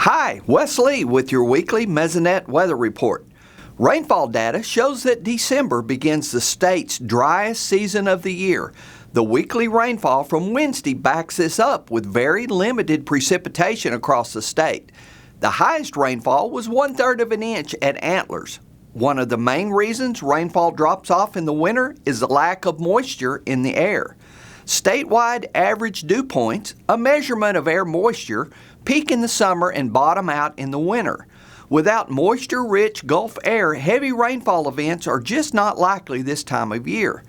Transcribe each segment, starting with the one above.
Hi, Wes Lee with your weekly Mesonet Weather Report. Rainfall data shows that December begins the state's driest season of the year. The weekly rainfall from Wednesday backs this up with very limited precipitation across the state. The highest rainfall was 1/3 of an inch at Antlers. One of the main reasons rainfall drops off in the winter is the lack of moisture in the air. Statewide average dew points, a measurement of air moisture, peak in the summer and bottom out in the winter. Without moisture-rich Gulf air, heavy rainfall events are just not likely this time of year.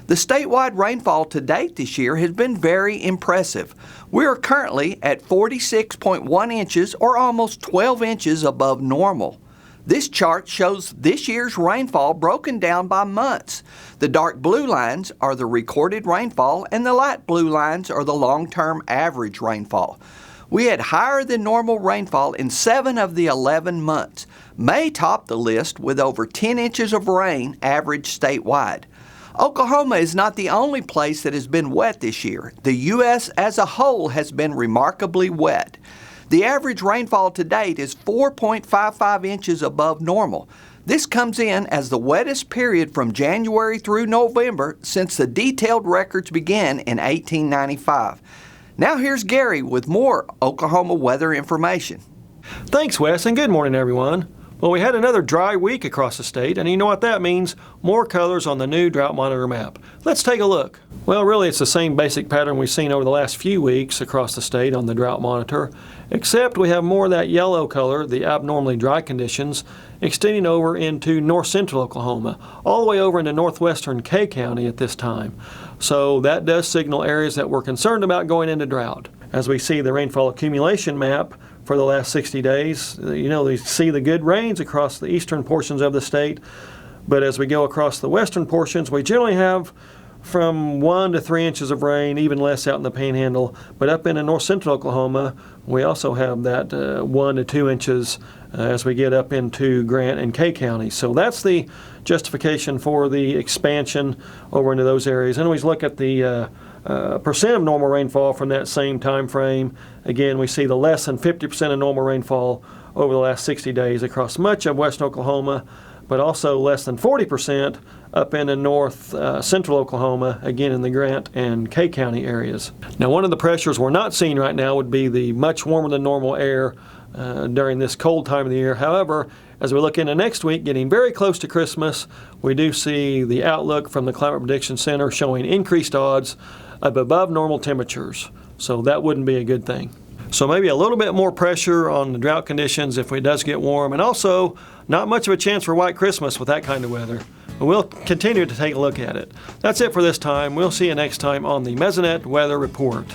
The statewide rainfall to date this year has been very impressive. We are currently at 46.1 inches or almost 12 inches above normal. This chart shows this year's rainfall broken down by months. The dark blue lines are the recorded rainfall and the light blue lines are the long-term average rainfall. We had higher than normal rainfall in 7 of the 11 months. May topped the list with over 10 inches of rain averaged statewide. Oklahoma is not the only place that has been wet this year. The U.S. as a whole has been remarkably wet. The average rainfall to date is 4.55 inches above normal. This comes in as the wettest period from January through November since the detailed records began in 1895. Now here's Gary with more Oklahoma weather information. Thanks, Wes, and good morning, everyone. Well, we had another dry week across the state, and you know what that means? More colors on the new drought monitor map. Let's take a look. Well, really, it's the same basic pattern we've seen over the last few weeks across the state on the drought monitor, except we have more of that yellow color, the abnormally dry conditions, extending over into north central Oklahoma, all the way over into northwestern K County at this time. So that does signal areas that we're concerned about going into drought. As we see the rainfall accumulation map for the last 60 days, we see the good rains across the eastern portions of the state, but as we go across the western portions, we generally have from 1 to 3 inches of rain, even less out in the Panhandle. But up in north central Oklahoma, we also have that 1 to 2 inches as we get up into Grant and K County. So that's the justification for the expansion over into those areas. And we look at the percent of normal rainfall from that same time frame. Again, we see the less than 50% of normal rainfall over the last 60 days across much of western Oklahoma, but also less than 40% up in the north central Oklahoma, again in the Grant and K County areas. Now, one of the pressures we're not seeing right now would be the much warmer than normal air during this cold time of the year. However, as we look into next week, getting very close to Christmas, we do see the outlook from the Climate Prediction Center showing increased odds of above normal temperatures. So that wouldn't be a good thing. So maybe a little bit more pressure on the drought conditions if it does get warm, and also not much of a chance for white Christmas with that kind of weather. But we'll continue to take a look at it. That's it for this time. We'll see you next time on the Mesonet Weather Report.